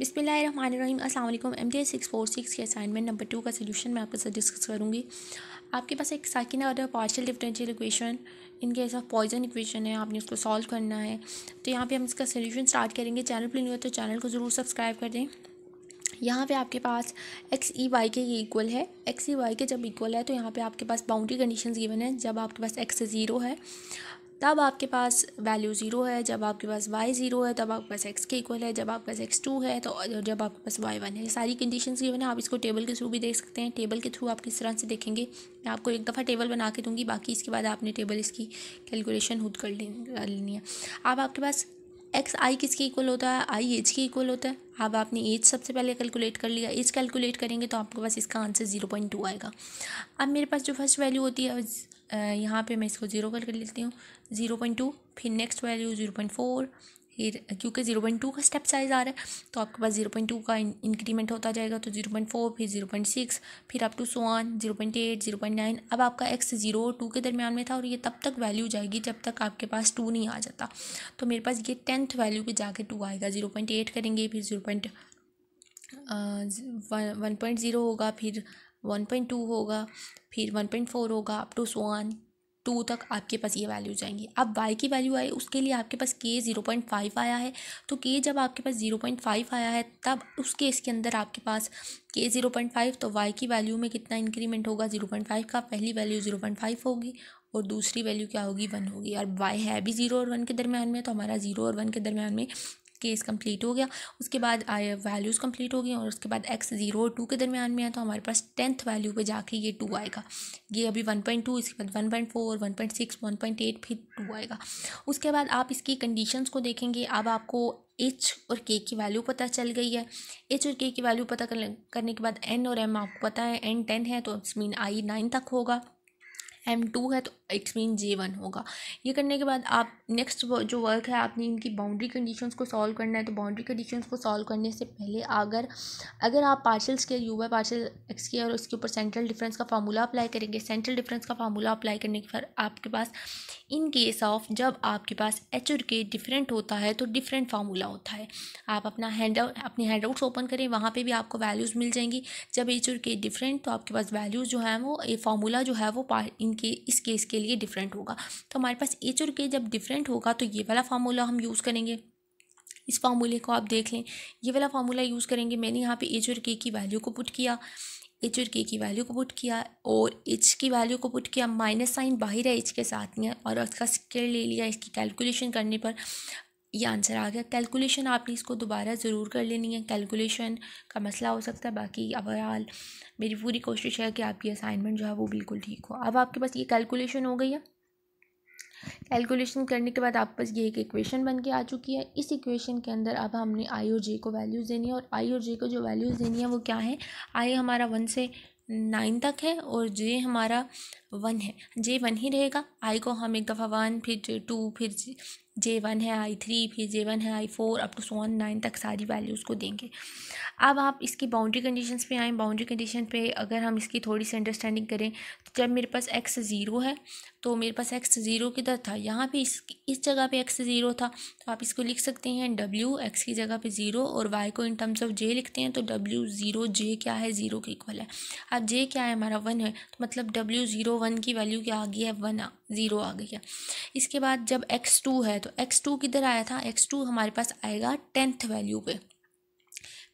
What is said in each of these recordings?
बिस्मिल्लाहिर्रहमानिर्रहीम। अस्सलाम वालेकुम। MTS 646 के असाइनमेंट नंबर 2 का सोल्यूशन मैं आपके साथ डिस्कस करूँगी। आपके पास एक second order partial differential equation in case of Poisson equation है, आपने उसको सॉल्व करना है। तो यहाँ पे हम इसका सोल्यूशन स्टार्ट करेंगे। चैनल पर नहीं हो तो चैनल को ज़रूर सब्सक्राइब कर दें। यहाँ पे आपके पास एक्स ई वाई के ये इक्वल है। एक्स ई वाई के जब इक्वल है तो यहाँ पे आपके पास बाउंड्री कंडीशंस गिवन है। जब आपके पास एक्स ज़ीरो है तब आपके पास वैल्यू ज़ीरो है, जब आपके पास वाई ज़ीरो है तब आपके पास एक्स के इक्वल है, जब आपके पास एक्स टू है तो जब आपके पास वाई वन है। सारी कंडीशंस गिवन है। आप इसको टेबल के थ्रू भी देख सकते हैं। टेबल के थ्रू आप किस तरह से देखेंगे, मैं आपको एक दफ़ा टेबल बना के दूँगी, बाकी इसके बाद आपने टेबल इसकी कैलकुलेशन खुद कर लेनी है। अब आपके पास एक्स आई किसके इक्वल होता है, आई एज के इक्वल होता है। अब आपने एज सबसे पहले कैलकुलेट कर लिया, एज कैलकुलेट करेंगे तो आपके पास इसका आंसर 0.2 आएगा। अब मेरे पास जो फर्स्ट वैल्यू होती है यहाँ पे मैं इसको 0 कर लेती हूँ, 0.2। फिर नेक्स्ट वैल्यू 0.4, फिर क्योंकि 0.2 का स्टेप साइज आ रहा है तो आपके पास 0.2 का इंक्रीमेंट होता जाएगा, तो 0.4, फिर 0.6, फिर अप टू सो ऑन 0.8, 0.9। अब आपका एक्स 0 और 2 के दरमियान में था और ये तब तक वैल्यू जाएगी जब तक आपके पास 2 नहीं आ जाता। तो मेरे पास ये 10th वैल्यू पे जाके 2 आएगा। 0.8 करेंगे, फिर 1.0 होगा, फिर 1.2 होगा, फिर 1.4 होगा, अप टू सो ऑन 2 तक आपके पास ये वैल्यू जाएंगी। अब y की वैल्यू आई, उसके लिए आपके पास k 0.5 आया है। तो k जब आपके पास 0.5 आया है तब उस केस के अंदर आपके पास k 0.5, तो y की वैल्यू में कितना इंक्रीमेंट होगा 0.5 का। पहली वैल्यू 0.5 होगी और दूसरी वैल्यू क्या होगी, 1 होगी। और y है भी 0 और 1 के दरमियान में, तो हमारा 0 और 1 के दरमियान में केस कंप्लीट हो गया। उसके बाद वैल्यूज़ कंप्लीट हो गई और उसके बाद x 0 और 2 के दरमियान में है, तो हमारे पास 10th वैल्यू पे जाके ये 2 आएगा। ये अभी 1.2, इसके बाद 1.4, 1.6, 1.8, फिर 2 आएगा। उसके बाद आप इसकी कंडीशंस को देखेंगे। अब आपको h और k की वैल्यू पता चल गई है। h और k की वैल्यू पता करने के बाद n और m आपको पता है। n 10 है तो इट्स मीन i 9 तक होगा, M2 है तो इट्स मीन J1 होगा। ये करने के बाद आप नेक्स्ट जो वर्क है, आपने इनकी बाउंड्री कंडीशंस को सॉल्व करना है। तो बाउंड्री कंडीशंस को सॉल्व करने से पहले अगर आप partial square you by partial x के और उसके ऊपर सेंट्रल डिफरेंस का फार्मूला अप्लाई करेंगे, सेंट्रल डिफरेंस का फार्मूला अप्लाई करने के बाद आपके पास इन केस ऑफ जब आपके पास एच और के डिफरेंट होता है तो डिफरेंट फार्मूला होता है। आप अपने हैंडआउट्स ओपन करें, वहाँ पे भी आपको वैल्यूज़ मिल जाएंगी। जब एच और के डिफरेंट तो आपके पास वैल्यूज़ जो है वो ये फार्मूला जो है वो इनके इस केस के लिए डिफरेंट होगा। तो हमारे पास एच और के जब डिफरेंट होगा तो ये वाला फार्मूला हम यूज़ करेंगे। इस फार्मूले को आप देख लें, ये वाला फार्मूला यूज़ करेंगे। मैंने यहाँ पे एच और के की वैल्यू को पुट किया, एच और के की वैल्यू को पुट किया और एच की वैल्यू को पुट किया। माइनस साइन बाहर है, एच के साथ नहीं है, और उसका स्केयर ले लिया। इसकी कैलकुलेशन करने पर ये आंसर आ गया। कैलकुलेशन आपने इसको दोबारा ज़रूर कर लेनी है, कैलकुलेशन का मसला हो सकता है। बाकी ओवरऑल मेरी पूरी कोशिश है कि आपकी असाइनमेंट जो है वो बिल्कुल ठीक हो। अब आपके पास ये कैलकुलेशन हो गई है। कैलकुलेशन करने के बाद आपके पास ये एक इक्वेशन बन के आ चुकी है। इस इक्वेशन के अंदर अब हमने आई और जे को वैल्यूज़ देनी है, और आई और जे को जो वैल्यूज़ देनी है वो क्या है। आई हमारा 1 से 9 तक है और जे हमारा 1 है। जे 1 ही रहेगा। आई को हम एक दफ़ा 1, फिर 2, फिर J1 है, I3, फिर J1 है, I4, अप टू 9 तक सारी वैल्यूज़ को देंगे। अब आप इसकी बाउंड्री कंडीशंस पे आएँ। बाउंड्री कंडीशन पे अगर हम इसकी थोड़ी सी अंडरस्टैंडिंग करें तो जब मेरे पास x 0 है तो मेरे पास x 0 किधर था, यहाँ पे इस जगह पे x 0 था, तो आप इसको लिख सकते हैं w, x की जगह पे 0 और y को इन टर्म्स ऑफ j लिखते हैं। तो w 0 j क्या है, 0 के इक्वल है। अब j क्या है हमारा 1 है, तो मतलब w 0 1 की वैल्यू क्या आ गई है, 0 आ गई है। इसके बाद जब x2 है तो x2 किधर आया था, x2 हमारे पास आएगा 10th वैल्यू पे।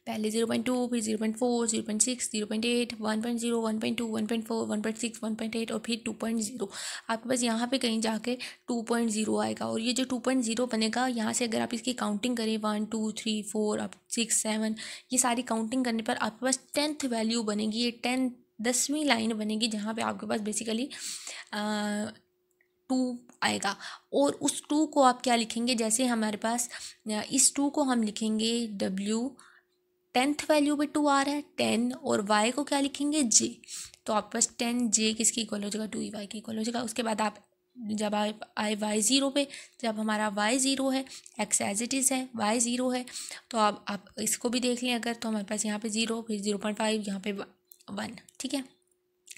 पहले 0.2, फिर 0.4, 0.6, 0.8, 1.0, 1.2, 1.4, 1.6, 1.8 और फिर 2.0। आपके पास यहाँ पे कहीं जाके 2.0 आएगा। और ये जो 2.0 बनेगा, यहाँ से अगर आप इसकी काउंटिंग करें 1 2 3 4 अब 6 7, ये सारी काउंटिंग करने पर आपके पास 10th वैल्यू बनेगी। ये 10वीं लाइन बनेगी जहाँ पे आपके पास बेसिकली 2 आएगा। और उस 2 को आप क्या लिखेंगे, जैसे हमारे पास इस 2 को हम लिखेंगे w, 10th वैल्यू पे 2 आ रहा है 10, और y को क्या लिखेंगे, j। तो आपके पास 10j किसकी इक्वल हो जाएगा, 2y की इक्वल हो जाएगा। उसके बाद आप जब आए y 0 पे, जब हमारा y 0 है, x एज इट इज़ है, y 0 है, तो आप इसको भी देख लें अगर, तो हमारे पास यहाँ पे 0, फिर 0.5, यहाँ पे 1, ठीक है।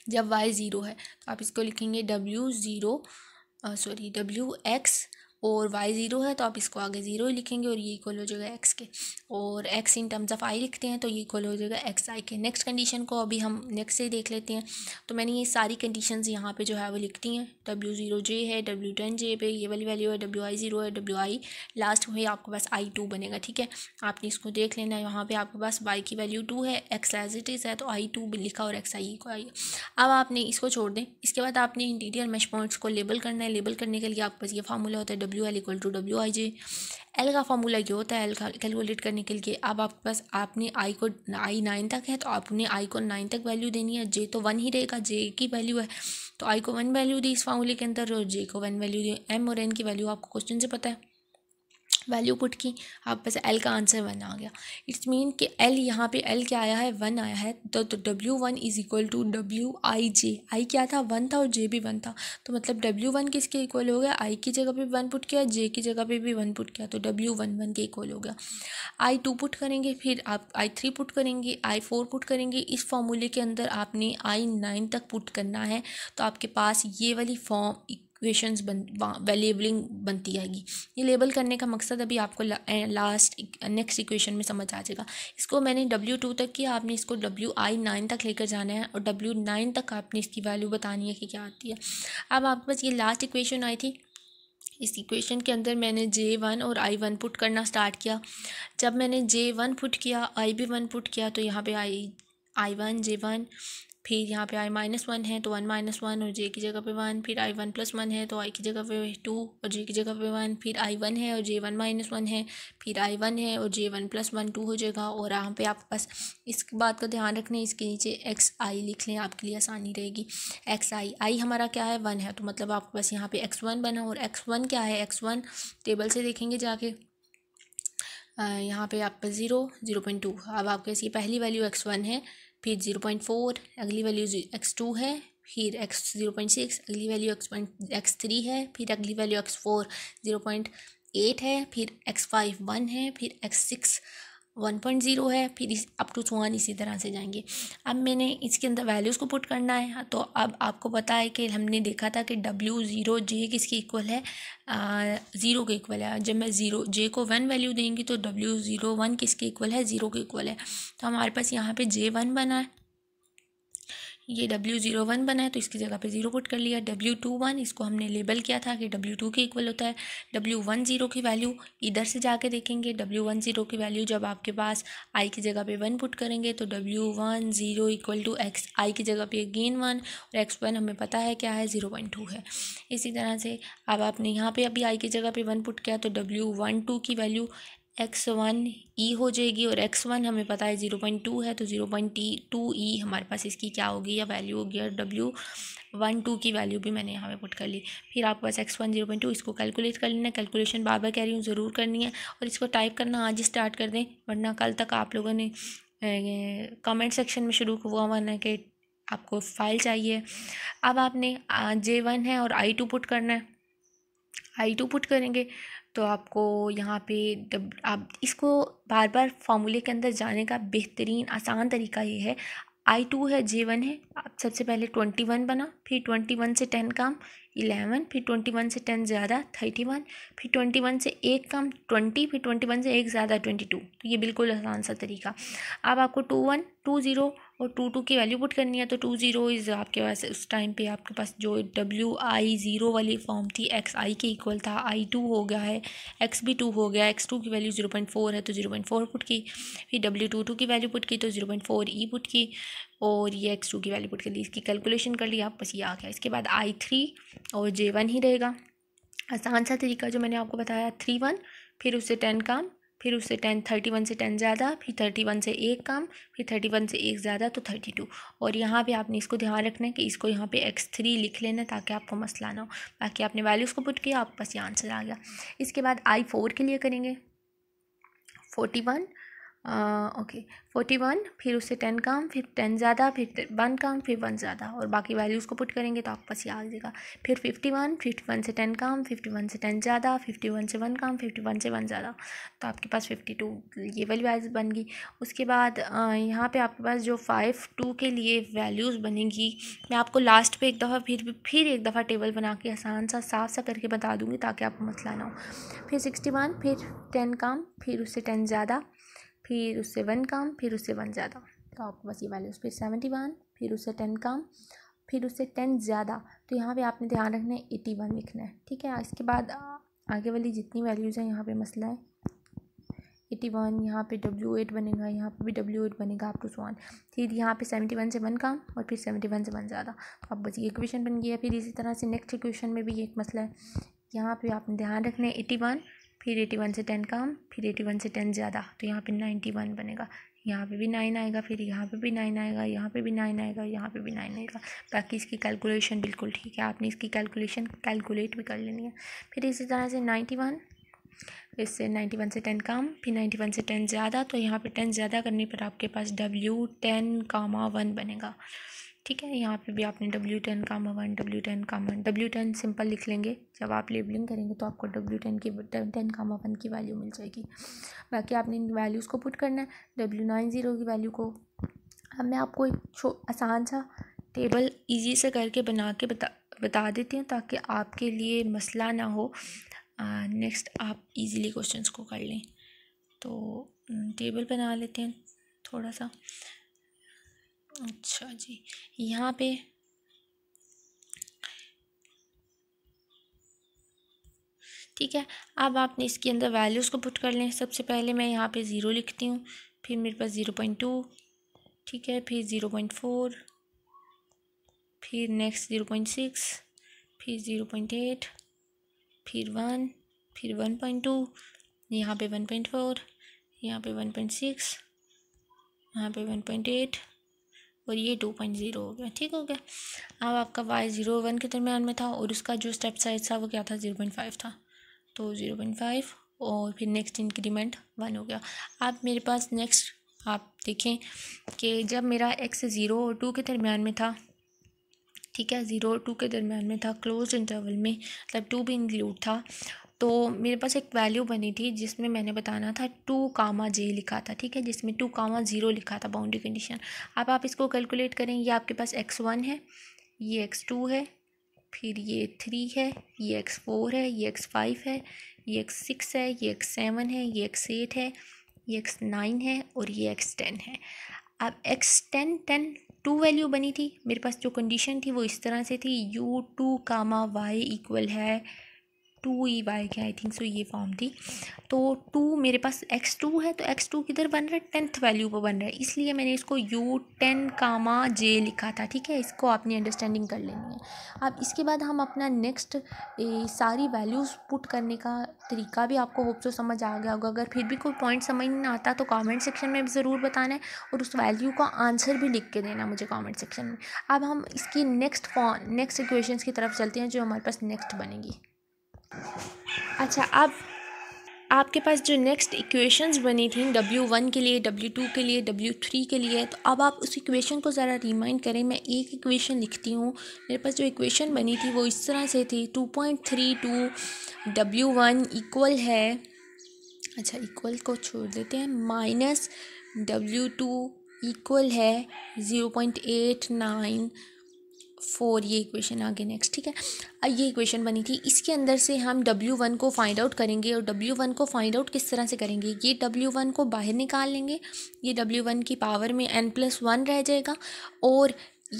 जब y 0 है तो आप इसको लिखेंगे w x और y 0 है तो आप इसको आगे 0 ही लिखेंगे और ये इक्वल हो जाएगा x के, और x in terms of i लिखते हैं तो ये इक्वल हो जाएगा एक्स आई के। नेक्स्ट कंडीशन को अभी हम नेक्स्ट से देख लेते हैं। तो मैंने ये सारी कंडीशंस यहाँ पे जो है वो लिख दी हैं। W0j है, W10j पे ये वाली वैल्यू है, WI0 है, WI लास्ट में आपके पास I2 बनेगा, ठीक है। आपने इसको देख लेना है, यहाँ पे आपके पास y की वैल्यू 2 है, x एज इट इज़ है तो I2 भी लिखा और xi को आई। अब आपने इसको छोड़ दें। इसके बाद आपने इंटीरियर मेश पॉइंट्स को लेबल करना है। लेबल करने के लिए आपके पास ये फार्मूला होता है WL equal to WIJ। L का फार्मूला ये होता है एल का कैलकुलेट करने के लिए। अब आपके पास आपने आई को आई 9 तक है तो आपने आई को 9 तक वैल्यू देनी है। जे तो 1 ही रहेगा, जे की वैल्यू है तो आई को 1 वैल्यू दी इस फार्मूले के अंदर और जे को 1 वैल्यू दी। एम और एन की वैल्यू आपको क्वेश्चन से पता है, वैल्यू पुट की, आप पास एल का आंसर 1 आ गया। इट्स मीन कि एल यहाँ पे एल क्या आया है 1 आया है तो W1 is equal to WIJ। I क्या था 1 था और जे भी 1 था तो मतलब W1 किसके इक्वल हो गया, आई की जगह पे 1 पुट किया, जे की जगह पे भी 1 पुट किया तो W1 1 के इक्वल हो गया। I2 पुट करेंगे, फिर आप I3 पुट करेंगे, I4 पुट करेंगे। इस फॉर्मूले के अंदर आपने I9 तक पुट करना है तो आपके पास ये वाली फॉर्म इक्वेशंस लेबलिंग बनती आएगी। ये लेबल करने का मकसद अभी आपको लास्ट नेक्स्ट इक्वेशन में समझ आ जाएगा। इसको मैंने W2 तक किया, आपने इसको WI9 तक लेकर जाना है और W9 तक आपने इसकी वैल्यू बतानी है कि क्या आती है। अब आपके पास ये लास्ट इक्वेशन आई थी। इस इक्वेशन के अंदर मैंने J1 और I1 पुट करना स्टार्ट किया। जब मैंने J1 पुट किया, I भी 1 पुट किया तो यहाँ पे I1 J1, फिर यहाँ पे I-1 है तो 1 - 1 और J की जगह पे 1, फिर I1 + 1 है तो I की जगह पे 2 और J की जगह पे 1, फिर I1 है और J1 - 1 है, फिर I1 है और J1 + 1 2 हो जाएगा। और यहाँ पे आपके पास इस बात का ध्यान रखना, इसके नीचे XI लिख लें, आपके लिए आसानी रहेगी। XI हमारा क्या है 1 है तो मतलब आपके पास यहाँ पे X1 बना और X1 क्या है, X1 टेबल से देखेंगे जाके, यहाँ पे आप 0.2। अब आपके पास ये पहली वैल्यू X1 है, फिर 0.4 अगली वैल्यू X2 है, फिर X 0.6 अगली वैल्यू X3 है, फिर अगली वैल्यू X4 0.8 है, फिर X5 1 है, फिर X6 1.0 है, फिर अप टू 1 इसी तरह से जाएंगे। अब मैंने इसके अंदर वैल्यूज़ को पुट करना है तो अब आपको पता है कि हमने देखा था कि W0J किसके इक्वल है, 0 के इक्वल है। जब मैं J को 1 वैल्यू देंगी तो W01 किसके इक्वल है, 0 के इक्वल है। तो हमारे पास यहाँ पे J1 बना है, ये W01 बना है तो इसकी जगह पे 0 पुट कर लिया। W21 इसको हमने लेबल किया था कि W2 के इक्वल होता है। W10 की वैल्यू इधर से जाके देखेंगे, W10 की वैल्यू जब आपके पास I की जगह पे 1 पुट करेंगे तो W10 equal to X, I की जगह पे अगेन 1 और X1 हमें पता है क्या है 0.2 है। इसी तरह से अब आपने यहाँ पे अभी I की जगह पे 1 पुट किया तो W12 की वैल्यू X1E हो जाएगी और X1 हमें पता है 0.2 है तो 0.2E हमारे पास इसकी क्या होगी या वैल्यू होगी। और W12 की वैल्यू भी मैंने यहाँ पे पुट कर ली। फिर आपके पास X1 0.2, इसको कैलकुलेट कर लेना। कैलकुलेशन बार बार कह रही हूँ ज़रूर करनी है और इसको टाइप करना आज ही स्टार्ट कर दें वरना कल तक आप लोगों ने कमेंट सेक्शन में शुरू हुआ वरना कि आपको फाइल चाहिए। अब आपने J1 है और I2 पुट करना है। I2 पुट करेंगे तो आपको यहाँ पे आप इसको बार बार फार्मूले के अंदर जाने का बेहतरीन आसान तरीका ये है। I2 है, J1 है, आप सबसे पहले 21 बना, फिर 21 से 10 कम 11, फिर 21 से 10 ज़्यादा 31, फिर 21 से 1 कम 20, फिर 21 से 1 ज़्यादा 22। तो ये बिल्कुल आसान सा तरीका। अब आपको 21 20 और 22 की वैल्यू पुट करनी है तो 20 इज़ आपके पास उस टाइम पे आपके पास जो WI0 वाली फॉर्म थी XI के इक्वल था, I2 हो गया है, X भी 2 हो गया, X2 की वैल्यू 0.4 है तो 0.4 पुट की, फिर W22 की वैल्यू पुट की तो 0.4E पुट की और ये X2 की वैल्यू पुट कर ली, इसकी कैलकुलेशन कर ली, आप बस ये आ गया। इसके बाद I3 और J1 ही रहेगा। आसान सा तरीका जो मैंने आपको बताया 31, फिर उससे 10 कम, फिर उससे 10 31 से 10 ज़्यादा, फिर 31 से 1 कम, फिर 31 से 1 ज़्यादा तो 32। और यहाँ पे आपने इसको ध्यान रखना है कि इसको यहाँ पे X3 लिख लेना ताकि आपको मसला ना हो। बाकी आपने वैल्यूज़ को पुट किया, आप बस ये आंसर आ गया। इसके बाद I4 के लिए करेंगे 41 ओके 41, फिर उससे 10 कम, फिर 10 ज़्यादा, फिर 1 कम, फिर 1 ज़्यादा, और बाकी वैल्यूज़ को पुट करेंगे तो आपके पास ये आ जाएगा। फिर 51 से 10 कम, 51 से 10 ज़्यादा, 51 से 1 कम, 51 से 1 ज़्यादा, तो आपके पास 52 ये वैल्यू आज बन गई। उसके बाद यहाँ पे आपके पास जो 52 के लिए वैल्यूज़ बनेंगी, मैं आपको लास्ट पे एक दफ़ा फिर एक दफ़ा टेबल बना के आसान सा साफ सा करके बता दूँगी ताकि आपको मसला ना हो। फिर 61, फिर 10 कम, फिर उससे 10 ज़्यादा, फिर उससे 1 कम, फिर उससे 1 ज़्यादा, तो आपको बस ये वैल्यूज़। फिर 71, फिर उससे 10 कम, फिर उससे 10 ज़्यादा, तो यहाँ पे आपने ध्यान रखना है 81 लिखना है, ठीक है। इसके बाद आगे वाली जितनी वैल्यूज़ हैं यहाँ पे मसला है 81, यहाँ पे W8 बनेगा, यहाँ पे भी W8 बनेगा अप टू 1। फिर यहाँ पे 71 से 1 कम और फिर 71 से 1 ज़्यादा, तो अब बस ये इक्वेशन बन गया। फिर इसी तरह से नेक्स्ट इक्वेशन में भी एक मसला है, यहाँ पे आपने ध्यान रखना है 81, फिर 81 से 10 कम, फिर 81 से 10 ज़्यादा, तो यहाँ पे 91 बनेगा। यहाँ पे भी 9 आएगा, फिर यहाँ पे भी 9 आएगा, यहाँ पे भी 9 आएगा, यहाँ पे भी 9 आएगा। बाकी इसकी कैलकुलेशन बिल्कुल ठीक है, आपने इसकी कैलकुलेशन कैलकुलेट भी कर लेनी है। फिर इसी तरह से 91, इससे 91 से 10 कम, फिर 91 से 10 ज़्यादा, तो यहाँ पे 10 ज़्यादा करने पर आपके पास W10, 1 बनेगा, ठीक है। यहाँ पे भी आपने W10, 1 W10, 1 W10 सिंपल लिख लेंगे, जब आप लेबलिंग करेंगे तो आपको W10 की 10, 1 की वैल्यू मिल जाएगी। बाकी आपने इन वैल्यूज़ को पुट करना है, W90 की वैल्यू को। अब मैं आपको एक आसान सा टेबल ईजी से करके बना के बता देती हूँ ताकि आपके लिए मसला ना हो, नेक्स्ट आप इजीली क्वेश्चंस को कर लें। तो टेबल बना लेते हैं थोड़ा सा। अच्छा जी, यहाँ पे ठीक है। अब आपने इसके अंदर वैल्यूज़ को पुट कर लें। सबसे पहले मैं यहाँ पे 0 लिखती हूँ, फिर मेरे पास 0.2, ठीक है, फिर 0.4, फिर नेक्स्ट 0.6, फिर 0.8, फिर 1, फिर 1.2, यहाँ पे 1.4, यहाँ पे 1.6, यहाँ पे 1.8 और ये 2.0 हो गया, ठीक हो गया। अब आपका y 0 1 के दरमियान में था और उसका जो स्टेप साइज था वो क्या था, 0.5 था, तो 0.5 और फिर नेक्स्ट इंक्रीमेंट 1 हो गया। अब मेरे पास नेक्स्ट आप देखें कि जब मेरा x 0 और 2 के दरमियान में था, ठीक है, 0 और 2 के दरमियान में था, क्लोज इंटरवल में, मतलब 2 भी इंक्लूड था, तो मेरे पास एक वैल्यू बनी थी जिसमें मैंने बताना था 2, J लिखा था, ठीक है, जिसमें 2, 0 लिखा था बाउंड्री कंडीशन। अब आप इसको कैलकुलेट करें, ये आपके पास x1 है, ये x2 है, फिर ये 3 है, ये x4 है, ये x5 है, ये x6 है, ये x7 है, ये x8 है, ये x9 है और ये x10 है। अब x10 2 वैल्यू बनी थी, मेरे पास जो कंडीशन थी वो इस तरह से थी, u2, y इक्वल है 2e के, आई थिंक सो ये फॉर्म थी। तो 2 मेरे पास x2 है, तो x2 किधर बन रहा है, 10th वैल्यू पर बन रहा है, इसलिए मैंने इसको u10, J लिखा था, ठीक है। इसको आपने अंडरस्टैंडिंग कर लेनी है। अब इसके बाद हम अपना नेक्स्ट सारी वैल्यूज़ पुट करने का तरीका भी आपको होप सो समझ आ गया होगा। अगर फिर भी कोई पॉइंट समझ नहीं आता तो कमेंट सेक्शन में ज़रूर बताना है और उस वैल्यू का आंसर भी लिख के देना मुझे कमेंट सेक्शन में। अब हम इसकी नेक्स्ट इक्वेशंस की तरफ चलते हैं जो हमारे पास नेक्स्ट बनेगी। अच्छा, अब आपके पास जो नेक्स्ट इक्वेशंस बनी थी W1 के लिए, W2 के लिए, W3 के लिए, तो अब आप उस इक्वेशन को ज़रा रिमाइंड करें। मैं एक इक्वेशन लिखती हूँ। मेरे पास जो इक्वेशन बनी थी वो इस तरह से थी, 2.32 W1 इक्वल है, अच्छा इक्वल को छोड़ देते हैं, माइनस W2 इक्वल है 0.894, ये इक्वेशन आगे नेक्स्ट, ठीक है। ये इक्वेशन बनी थी, इसके अंदर से हम W1 को फाइंड आउट करेंगे और W1 को फाइंड आउट किस तरह से करेंगे, ये W1 को बाहर निकाल लेंगे, ये W1 की पावर में n+1 रह जाएगा और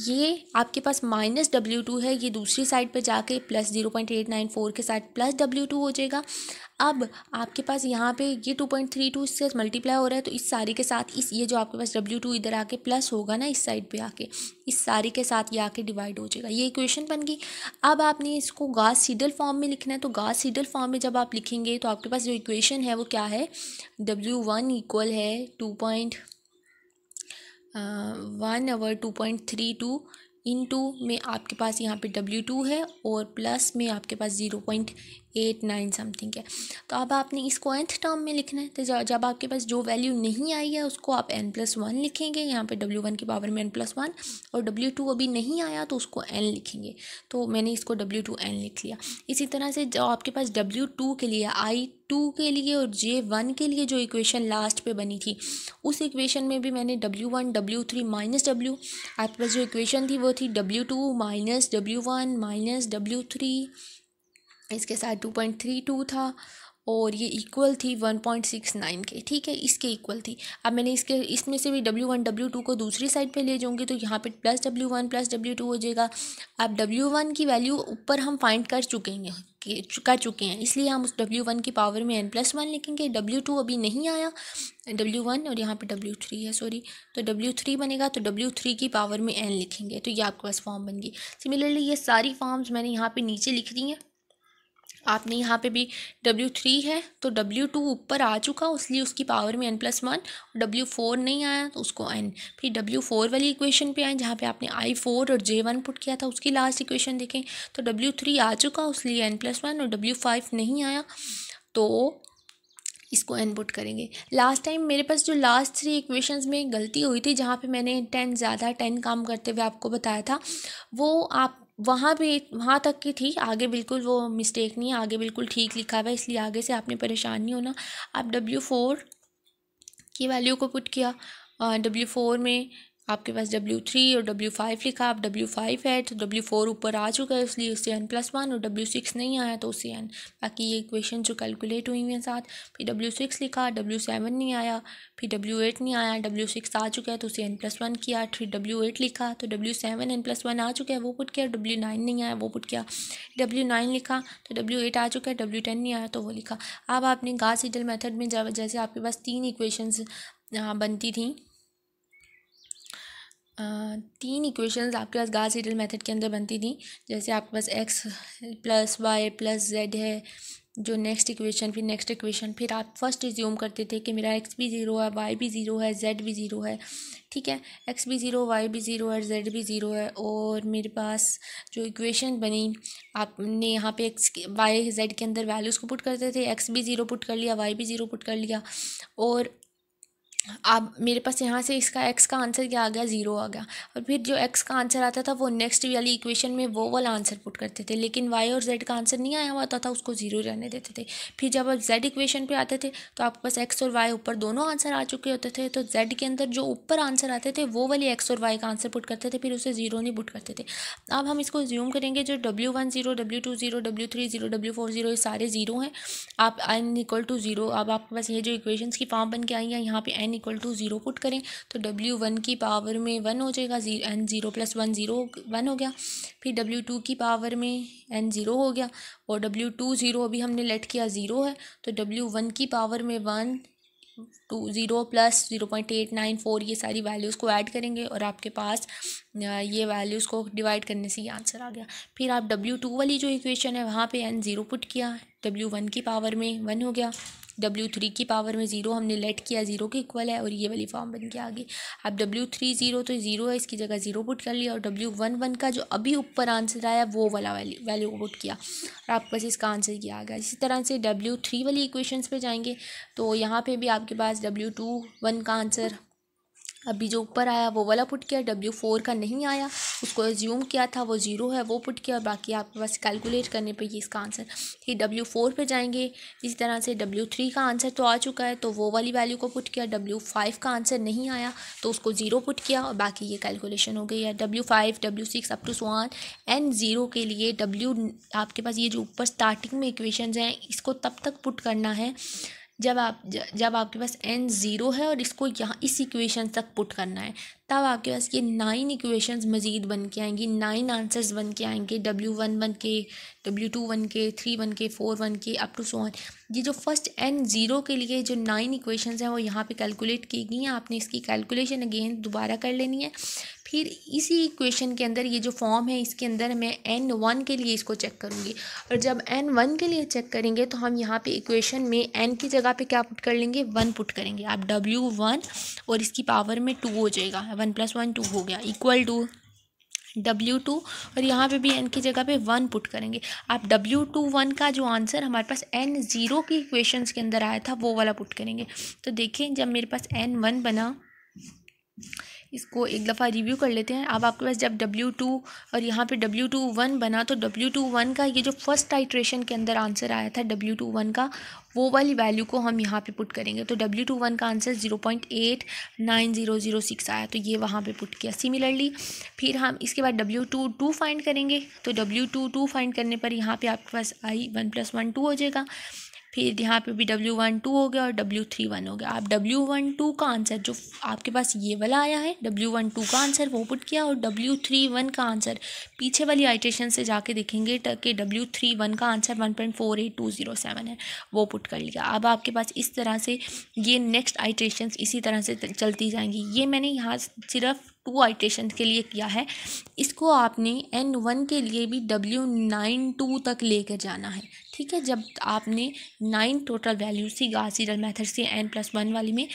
ये आपके पास माइनस W2 है, ये दूसरी साइड पे जाके प्लस 0.894 के साथ प्लस W2 हो जाएगा। अब आपके पास यहाँ पे ये 2.32 इससे मल्टीप्लाई हो रहा है, तो इस सारी के साथ ये जो आपके पास W2 इधर आके प्लस होगा ना, इस साइड पे आके इस सारी के साथ ये आके डिवाइड हो जाएगा। ये इक्वेशन बन गई। अब आपने इसको गास सीडल फॉर्म में लिखना है, तो गास सीडल फॉर्म में जब आप लिखेंगे तो आपके पास जो इक्वेशन है वो क्या है, W1 इक्वल है 2.1/2.32 इनटू में आपके पास यहाँ पे W2 है और प्लस में आपके पास 0.89 समथिंग है। तो अब आपने इसको nth टर्म में लिखना है। तो जब आपके पास जो वैल्यू नहीं आई है उसको आप n+1 लिखेंगे, यहाँ पे W1 की पावर में n+1, और W2 अभी नहीं आया तो उसको n लिखेंगे। तो मैंने इसको W2n लिख लिया। इसी तरह से जो आपके पास W2 के लिए, I2 के लिए और J1 के लिए जो इक्वेशन लास्ट पे बनी थी, उस इक्वेशन में भी मैंने W1 W3 माइनस W, आपके पास जो इक्वेशन थी वो थी W2 minus W1 minus W3, इसके साथ 2.32 था और ये इक्वल थी 1.69 के, ठीक है, इसके इक्वल थी। अब मैंने इसमें से भी W1 W2 को दूसरी साइड पे ले जाऊंगी तो यहाँ पे प्लस W1 प्लस W2 हो जाएगा। अब W1 की वैल्यू ऊपर हम फाइंड कर चुके हैं, इसलिए हम उस W1 की पावर में n+1 लिखेंगे। W2 अभी नहीं आया, W1 और यहाँ पे W3 है, सॉरी, तो W3 बनेगा तो W3 की पावर में n लिखेंगे। तो ये आपके पास फॉर्म बन गई। सिमिलरली ये सारी फॉर्म्स मैंने यहाँ पे नीचे लिख दी हैं। आपने यहाँ पे भी W3 है तो W2 ऊपर आ चुका, इसलिए उसकी पावर में n+1, W4 नहीं आया तो उसको n। फिर W4 वाली इक्वेशन पे आए जहाँ पे आपने I4 और J1 पुट किया था, उसकी लास्ट इक्वेशन देखें तो W3 आ चुका, इसलिए n+1, और W5 नहीं आया तो इसको n पुट करेंगे। लास्ट टाइम मेरे पास जो लास्ट 3 इक्वेशंस में गलती हुई थी, जहाँ पे मैंने 10 ज़्यादा 10 कम करते हुए आपको बताया था, वो आप वहाँ तक की थी, आगे बिल्कुल वो मिस्टेक नहीं है, आगे बिल्कुल ठीक लिखा हुआ है, इसलिए आगे से आपने परेशान नहीं होना। आप W4 की वैल्यू को पुट किया, W4 में आपके पास W3 और W5 लिखा, अब W5 है तो W4 ऊपर आ चुका है, इसलिए उससे n+1, और W6 नहीं आया तो उससे n। बाकी ये इक्वेशन जो कैलकुलेट हुई हुई हैं साथ। फिर W6 लिखा, W7 नहीं आया, फिर W8 नहीं आया, W6 आ चुका है तो उसे n+1 किया, फिर W8 लिखा तो W7 n+1 आ चुका है वो पुट किया, W9 नहीं आया वो पुट किया, W9 लिखा तो W8 आ चुका है, W10 नहीं आया तो वो लिखा। अब आपने गॉस सीडल मेथड में जैसे आपके पास 3 इक्वेशंस बनती थी, 3 इक्वेशंस आपके पास गॉस सीडल मेथड के अंदर बनती थी, जैसे आपके पास x plus Y plus Z है जो नेक्स्ट इक्वेशन, फिर नेक्स्ट इक्वेशन, फिर आप फर्स्ट एज्यूम करते थे कि मेरा x भी 0 है, y भी 0 है, z भी 0 है, ठीक है, x भी 0, y भी 0 है, z भी 0 है, और मेरे पास जो इक्वेशन बनी, आपने यहाँ पे x y z के अंदर वैल्यूज़ को पुट करते थे, x भी 0 पुट कर लिया, y भी 0 पुट कर लिया, और अब मेरे पास यहाँ से इसका x का आंसर क्या आ गया, 0 आ गया। और फिर जो x का आंसर आता था वो नेक्स्ट वाली इक्वेशन में वो वाला आंसर पुट करते थे, लेकिन y और z का आंसर नहीं आया हुआ था उसको 0 रहने देते थे। फिर जब आप z इक्वेशन पे आते थे तो आपके पास x और y ऊपर दोनों आंसर आ चुके होते थे, तो z के अंदर जो ऊपर आंसर आते थे वो वाले x और y का आंसर पुट करते थे, फिर उसे 0 नहीं पुट करते थे। अब हम इसको ज्यूम करेंगे, जो W1 0, W2 0, W3 0, W4 0, ये सारे 0 हैं। आप n=0, अब आपके पास ये जो इक्वेशंस की फॉर्म बन के आई हैं, यहाँ पे n=0 पुट करें तो W1 की पावर में 1 हो जाएगा, n 0 + 1 0 1 हो गया। फिर W2 की पावर में n 0 हो गया, और W2 0 अभी हमने लेट किया 0 है, तो W1 की पावर में 1 2 0 प्लस 0.894, ये सारी वैल्यूज़ को ऐड करेंगे और आपके पास ये वैल्यूज़ को डिवाइड करने से ये आंसर आ गया। फिर आप W2 वाली जो इक्वेशन है वहाँ पे n 0 पुट किया, W1 की पावर में 1 हो गया, W3 की पावर में 0 हमने लेट किया, 0 के इक्वल है, और ये वाली फॉर्म बन के आ गई। अब W3 0 तो 0 है, इसकी जगह 0 पुट कर लिया, और W1 1 का जो अभी ऊपर आंसर आया वो वाला वैल्यू को पुट किया, और आपके पास इसका आंसर ये आ गया। इसी तरह से W3 वाली इक्वेशंस पे जाएंगे तो यहाँ पे भी आपके पास W2 1 का आंसर अभी जो ऊपर आया वो वाला पुट किया, W4 का नहीं आया, उसको एज्यूम किया था वो 0 है वो पुट किया, बाकी आपके पास कैलकुलेट करने पे ये इसका आंसर। फिर W4 पे जाएंगे, इसी तरह से W3 का आंसर तो आ चुका है तो वो वाली वैल्यू को पुट किया, W5 का आंसर नहीं आया तो उसको 0 पुट किया, और बाकी ये कैलकुलेशन हो गई है। W5 W6 up to so on n 0 के लिए आपके पास ये जो ऊपर स्टार्टिंग में इक्वेशंस हैं इसको तब तक पुट करना है जब आपके पास n 0 है और इसको यहाँ इस इक्वेशन तक पुट करना है, तब आपके पास ये 9 इक्वेशंस मज़ीद बन के आएंगी, 9 आंसर्स बन के आएंगे, W1 बन के, W2 बन के, 3 बन के, 4 बन के, अप टू सो ऑन। ये जो फर्स्ट n 0 के लिए जो 9 इक्वेशंस हैं वो यहाँ पे कैलकुलेट की गई हैं, आपने इसकी कैलकुलेशन अगेन दोबारा कर लेनी है। फिर इसी इक्वेशन के अंदर ये जो फॉर्म है इसके अंदर मैं n1 के लिए इसको चेक करूँगी, और जब n1 के लिए चेक करेंगे तो हम यहाँ पे इक्वेशन में n की जगह पे क्या पुट कर लेंगे, 1 पुट करेंगे। आप W1 और इसकी पावर में 2 हो जाएगा, 1 + 1 2 हो गया, इक्वल टू W2 और यहाँ पे भी n की जगह पे 1 पुट करेंगे। आप W21 का जो आंसर हमारे पास N0 की इक्वेशंस के अंदर आया था वो वाला पुट करेंगे। तो देखें जब मेरे पास N1 बना, इसको एक दफ़ा रिव्यू कर लेते हैं। अब आपके पास जब W2 और यहाँ पे W21 बना तो W21 का ये जो फर्स्ट आइट्रेशन के अंदर आंसर आया था W21 का, वो वाली वैल्यू को हम यहाँ पे पुट करेंगे। तो W21 का आंसर 0.89006 आया, तो ये वहाँ पे पुट किया। सिमिलरली फिर हम इसके बाद W22 फाइंड करेंगे। तो W22 फाइंड करने पर यहाँ पे आपके पास I 1 + 1 2 हो जाएगा। फिर यहाँ पे भी W12 हो गया और W31 हो गया। आप W12 का आंसर जो आपके पास ये वाला आया है, W12 का आंसर वो पुट किया, और W31 का आंसर पीछे वाली आइट्रेशन से जाके देखेंगे कि W31 का आंसर 1.48207 है, वो पुट कर लिया। अब आपके पास इस तरह से ये नेक्स्ट आइट्रेशंस इसी तरह से चलती जाएंगी। ये मैंने यहाँ सिर्फ 2 आइट्रेशन के लिए किया है। इसको आपने N1 के लिए भी W92 तक लेकर जाना है, ठीक है। जब आपने 9 टोटल वैल्यूज थी गॉस सीडल मेथड से N+1 वाली में,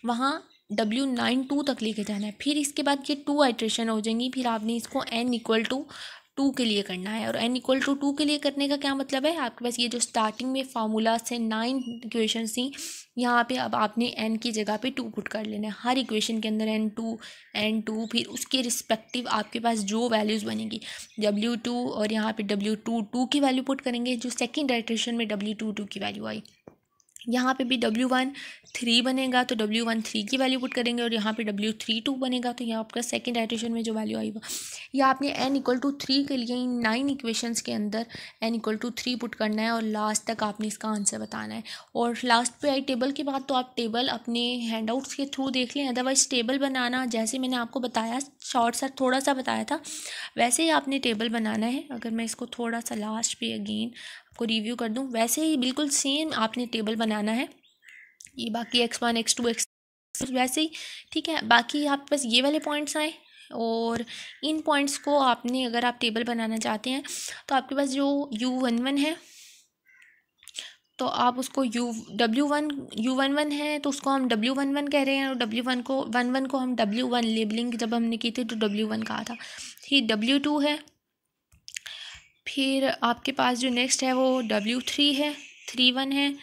वहाँ W92 तक लेके जाना है। फिर इसके बाद ये 2 आइट्रेशन हो जाएंगी। फिर आपने इसको N=2 के लिए करना है। और N=2 के लिए करने का क्या मतलब है, आपके पास ये जो स्टार्टिंग में फार्मूला से 9 इक्वेशन थी, यहाँ पे अब आपने n की जगह पे 2 पुट कर लेना है। हर इक्वेशन के अंदर n2 फिर उसके रिस्पेक्टिव आपके पास जो वैल्यूज़ बनेगी W2 और यहाँ पे W22 की वैल्यू पुट करेंगे। जो सेकंड आइट्रेशन में W22 की वैल्यू आई, यहाँ पे भी W13 बनेगा तो W13 की वैल्यू पुट करेंगे, और यहाँ पे W32 बनेगा तो यहाँ आपका सेकंड आइट्रेशन में जो वैल्यू आई वो। या आपने n=3 के लिए इन 9 इक्वेशंस के अंदर n=3 पुट करना है और लास्ट तक आपने इसका आंसर बताना है। और लास्ट पे आई टेबल की बात, तो आप टेबल अपने हैंडआउट्स के थ्रू देख लें। अदरवाइज़ टेबल बनाना जैसे मैंने आपको बताया, शॉर्ट सा थोड़ा सा बताया था, वैसे ही आपने टेबल बनाना है। अगर मैं इसको थोड़ा सा लास्ट पे अगेन को रिव्यू कर दूं, वैसे ही बिल्कुल सेम आपने टेबल बनाना है। ये बाकी x1 x2 x वैसे ही, ठीक है। बाकी आपके पास ये वाले पॉइंट्स आए, और इन पॉइंट्स को आपने अगर आप टेबल बनाना चाहते हैं तो आपके पास जो U11 है तो आप उसको U11 है तो उसको हम W11 कह रहे हैं, और W11 को हम W1 लेबलिंग जब हमने की थी तो W1 कहा था। फिर W2 है, फिर आपके पास जो नेक्स्ट है वो W3 है, 31 है।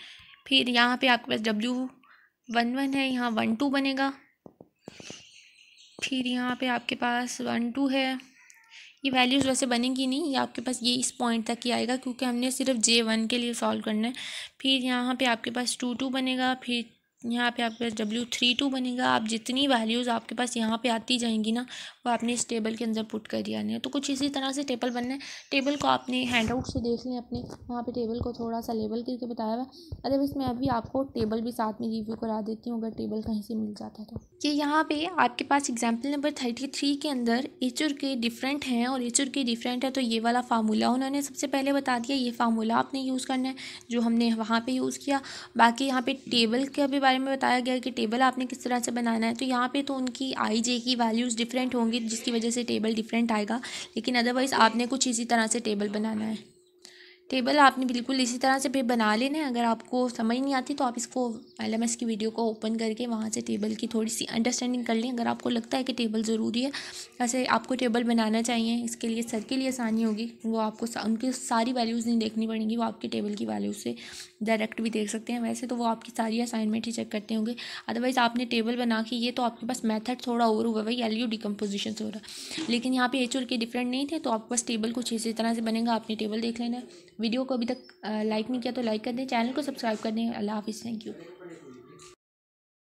फिर यहाँ पे आपके पास W11 है, यहाँ 12 बनेगा। फिर यहाँ पे आपके पास 12 है। ये वैल्यूज़ वैसे बनेंगी नहीं, ये आपके पास ये इस पॉइंट तक ही आएगा क्योंकि हमने सिर्फ J1 के लिए सॉल्व करना है। फिर यहाँ पे आपके पास 22 बनेगा। फिर यहाँ पे आपके पास W32 बनेगा। आप जितनी वैल्यूज़ आपके पास यहाँ पे आती जाएंगी ना, वो आपने इस टेबल के अंदर पुट कर दिया है। तो कुछ इसी तरह से टेबल बनना है। टेबल को आपने हैंडआउट से देख लें अपने, वहाँ पे टेबल को थोड़ा सा लेबल करके बताया हुआ है। अदरवाइज़ मैं अभी आपको टेबल भी साथ में रिव्यू करा देती हूँ, अगर टेबल कहीं से मिल जाता है तो। ये यहाँ पे आपके पास एग्जाम्पल नंबर 33 के अंदर एच और के डिफरेंट हैं, और एच और के डिफरेंट है तो ये वाला फार्मूला उन्होंने सबसे पहले बता दिया। ये फार्मूला आपने यूज़ करना है जो हमने वहाँ पे यूज़ किया। बाकी यहाँ पे टेबल के भी बारे में बताया गया कि टेबल आपने किस तरह से बनाना है। तो यहाँ पे तो उनकी I/J की वैल्यूज़ डिफरेंट होंगी जिसकी वजह से टेबल डिफरेंट आएगा, लेकिन अदरवाइज़ आपने कुछ इसी तरह से टेबल बनाना है। टेबल आपने बिल्कुल इसी तरह से बना लेना है। अगर आपको समझ नहीं आती तो आप इसको LMS की वीडियो को ओपन करके वहाँ से टेबल की थोड़ी सी अंडरस्टैंडिंग कर लें। अगर आपको लगता है कि टेबल ज़रूरी है, वैसे आपको टेबल बनाना चाहिए, इसके लिए सर के लिए आसानी होगी। वो आपको उनकी सारी वैल्यूज़ नहीं देखनी पड़ेंगी, वो आपके टेबल की वैल्यूज़ से डायरेक्ट भी देख सकते हैं। वैसे तो वो आपकी सारी असाइनमेंट ही चेक करते होंगे। अदरवाइज़ आपने टेबल बना के, ये तो आपके पास मेथड थोड़ा और हुआ भाई, LU डिकम्पोजिशन से हो रहा है, लेकिन यहाँ पे एच और के डिफरेंट नहीं थे, तो आपके पास टेबल कुछ इसी तरह से बनेगा। आपने टेबल देख लेना है। वीडियो को अभी तक लाइक नहीं किया तो लाइक कर दें, चैनल को सब्सक्राइब कर दें। अल्लाह हाफिज़, थैंक यू।